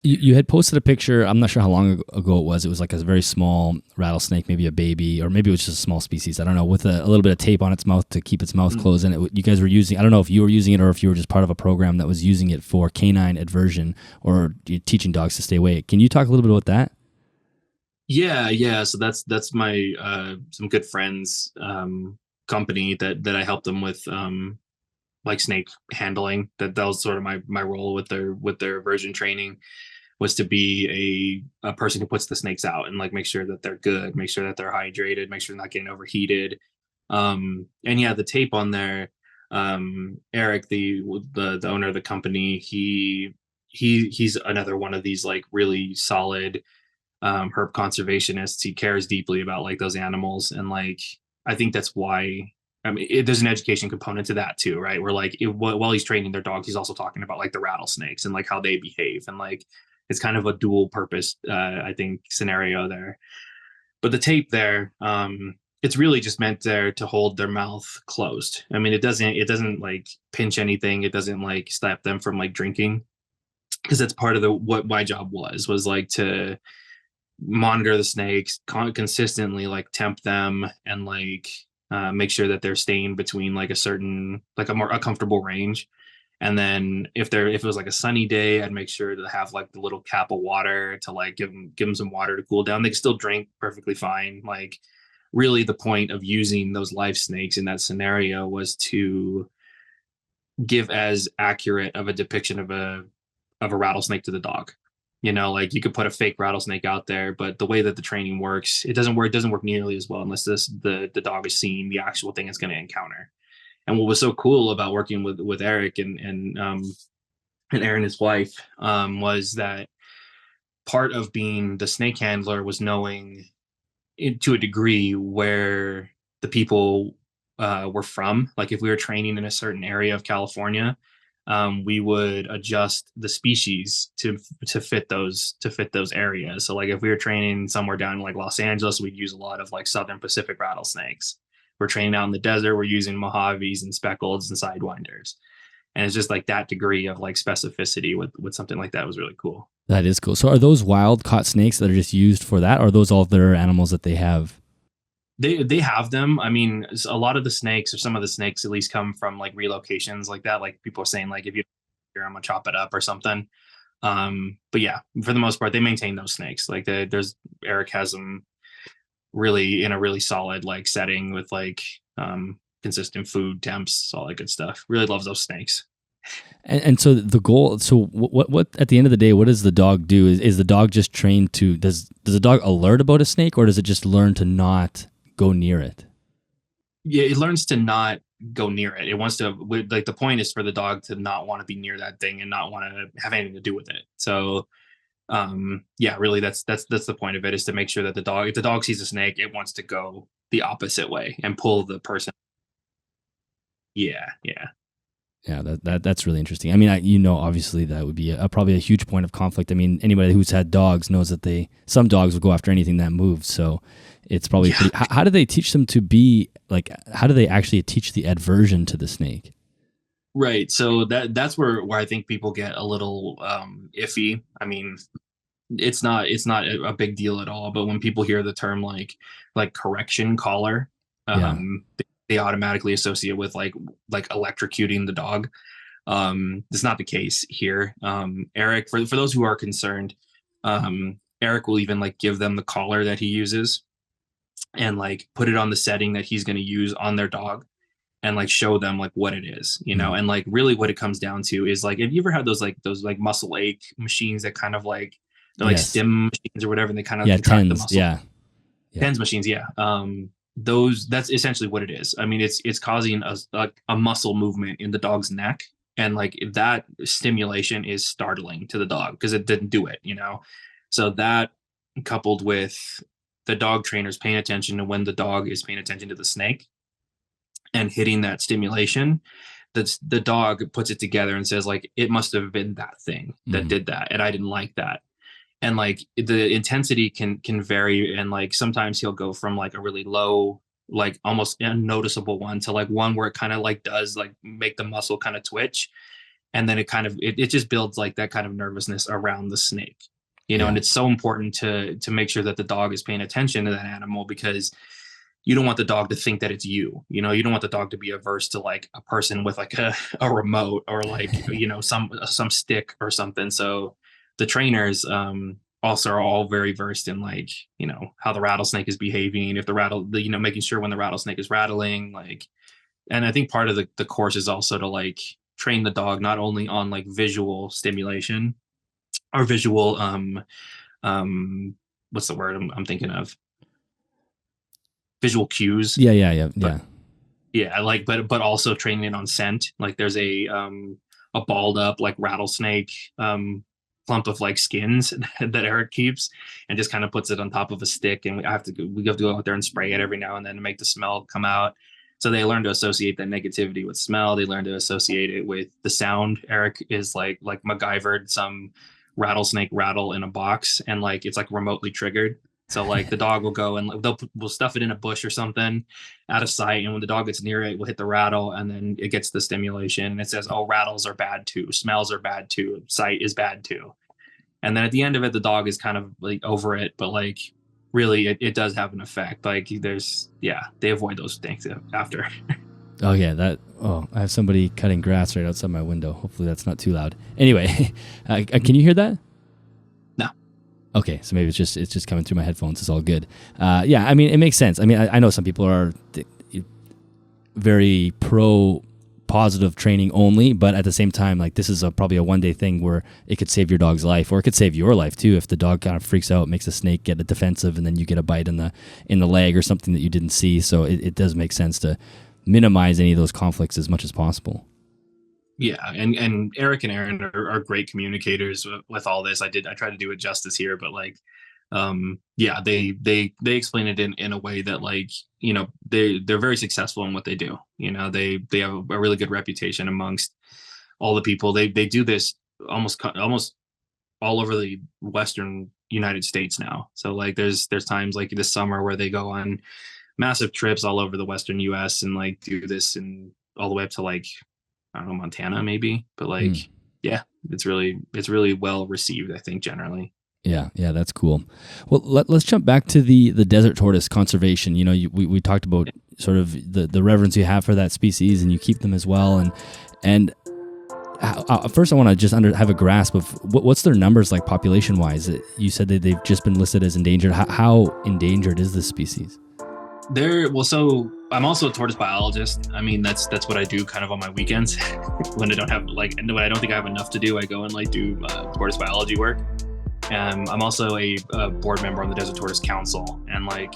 You had posted a picture. I'm not sure how long ago it was. It was like a very small rattlesnake, maybe a baby, or maybe it was just a small species. I don't know, with a little bit of tape on its mouth to keep its mouth Mm. closed. And you guys were using, I don't know if you were using it or if you were just part of a program that was using it for canine aversion or teaching dogs to stay away. Can you talk a little bit about that? Yeah. So that's my some good friends company that I helped them with like snake handling. That was sort of my role with their aversion training, was to be a person who puts the snakes out and like make sure that they're good, make sure that they're hydrated, make sure they're not getting overheated. And yeah, the tape on there, Eric, the owner of the company, he's another one of these like really solid herb conservationists. He cares deeply about like those animals, and like I think that's why. I mean, there's an education component to that too, right? Where like while he's training their dogs, he's also talking about like the rattlesnakes and like how they behave, and like it's kind of a dual purpose, I think, scenario there. But the tape there, it's really just meant there to hold their mouth closed. I mean, it doesn't like pinch anything. It doesn't like stop them from like drinking, because that's part of the what my job was like to monitor the snakes, consistently like temp them, and like make sure that they're staying between like a certain like a comfortable range. And then if it was like a sunny day, I'd make sure to have like the little cap of water to like give them some water to cool down. They can still drink perfectly fine. Like really the point of using those live snakes in that scenario was to give as accurate of a depiction of a rattlesnake to the dog. You know, like you could put a fake rattlesnake out there, but the way that the training works, it doesn't work. It doesn't work nearly as well unless the dog is seeing the actual thing it's going to encounter. And what was so cool about working with Eric and Aaron, his wife, was that part of being the snake handler was knowing to a degree where the people were from. Like if we were training in a certain area of California, we would adjust the species to fit those areas. So like if we were training somewhere down in like Los Angeles, we'd use a lot of like Southern Pacific rattlesnakes. We're training out in the desert, we're using Mojaves and speckleds and sidewinders. And it's just like that degree of like specificity with something like that was really cool. That is cool. So are those wild caught snakes that are just used for that, or are those all their animals that they have? They have them. I mean, a lot of the snakes, or some of the snakes at least, come from like relocations like that. Like people are saying, like if you here, I'm gonna chop it up or something. But yeah, for the most part, they maintain those snakes. Like there's Eric has them really in a really solid like setting with like consistent food temps, all that good stuff. Really loves those snakes. And so the goal. So what at the end of the day, what does the dog do? Is the dog just trained to does the dog alert about a snake, or does it just learn to not go near it? Yeah, it learns to not go near it. It wants to like the point is for the dog to not want to be near that thing and not want to have anything to do with it. So yeah, really that's the point of it, is to make sure that the dog, if the dog sees a snake, it wants to go the opposite way and pull the person. Yeah. Yeah, that's really interesting. I mean, obviously that would be probably a huge point of conflict. I mean, anybody who's had dogs knows that some dogs will go after anything that moves. So it's probably Yeah. pretty. How do they teach them to be like? How do they actually teach the aversion to the snake? Right. So that's where I think people get a little iffy. I mean, it's not a big deal at all, but when people hear the term like correction collar, Yeah. they automatically associate with like electrocuting the dog. It's not the case here. Eric, for those who are concerned, Eric will even like give them the collar that he uses and like put it on the setting that he's going to use on their dog, and like show them like what it is, Mm. and like really what it comes down to is like, have you ever had those like muscle ache machines that kind of like, they're like Yes. stim machines or whatever, and they kind of Yeah. contract the Tens. muscle? Yeah. Yeah. Tens machines, yeah. Those, that's essentially what it is. I mean, it's causing a muscle movement in the dog's neck, and like that stimulation is startling to the dog because it didn't do it. So that, coupled with the dog trainers paying attention to when the dog is paying attention to the snake and hitting that stimulation, the dog puts it together and says like, it must have been that thing that Mm. did that, and I didn't like that. And like the intensity can vary, and like sometimes he'll go from like a really low, like almost unnoticeable one, to like one where it kind of like does like make the muscle kind of twitch. and then it just builds like that kind of nervousness around the snake, and Yeah. it's so important to make sure that the dog is paying attention to that animal, because you don't want the dog to think that it's you don't want the dog to be averse to like a person with like a remote, or like some stick or something. So the trainers also are all very versed in like how the rattlesnake is behaving, if making sure when the rattlesnake is rattling, like. And I think part of the course is also to like train the dog not only on like visual stimulation or visual what's the word I'm thinking of, visual cues. Yeah. Yeah, like, but also training it on scent. Like there's a balled up like rattlesnake clump of like skins that Eric keeps, and just kind of puts it on top of a stick, and we have to go out there and spray it every now and then to make the smell come out. So they learn to associate that negativity with smell. They learn to associate it with the sound. Eric is like MacGyvered some rattlesnake rattle in a box, and like it's like remotely triggered. So like the dog will go and we'll stuff it in a bush or something out of sight, and when the dog gets near it, we'll hit the rattle, and then it gets the stimulation, and it says, "Oh, rattles are bad too. Smells are bad too. Sight is bad too." And then at the end of it, the dog is kind of like over it, but like really, it does have an effect. Like they avoid those things after. Oh yeah, I have somebody cutting grass right outside my window. Hopefully that's not too loud. Anyway, can you hear that? No. Okay, so maybe it's just coming through my headphones. It's all good. Yeah, I mean, it makes sense. I mean, I know some people are very pro positive training only, but at the same time, like this is probably a one-day thing where it could save your dog's life, or it could save your life too if the dog kind of freaks out, makes a snake get a defensive, and then you get a bite in the leg or something that you didn't see. So it does make sense to minimize any of those conflicts as much as possible. Yeah, and Eric and Aaron are great communicators with all this. I try to do it justice here, but like, yeah, they explain it in a way that like, they're very successful in what they do. They have a really good reputation amongst all the people. They do this almost all over the Western United States now. So like, there's times like this summer where they go on massive trips all over the Western US and like do this and all the way up to like, I don't know, Montana maybe, but like, yeah, it's really well received, I think, generally. Yeah, that's cool. Well, let's jump back to the desert tortoise conservation. We talked about sort of the reverence you have for that species, and you keep them as well. And first, I want to just have a grasp of what's their numbers like population wise. You said that they've just been listed as endangered. How endangered is this species? So I'm also a tortoise biologist. I mean, that's what I do kind of on my weekends when I don't think I have enough to do. I go and like do tortoise biology work. I'm also a board member on the Desert Tortoise Council, and like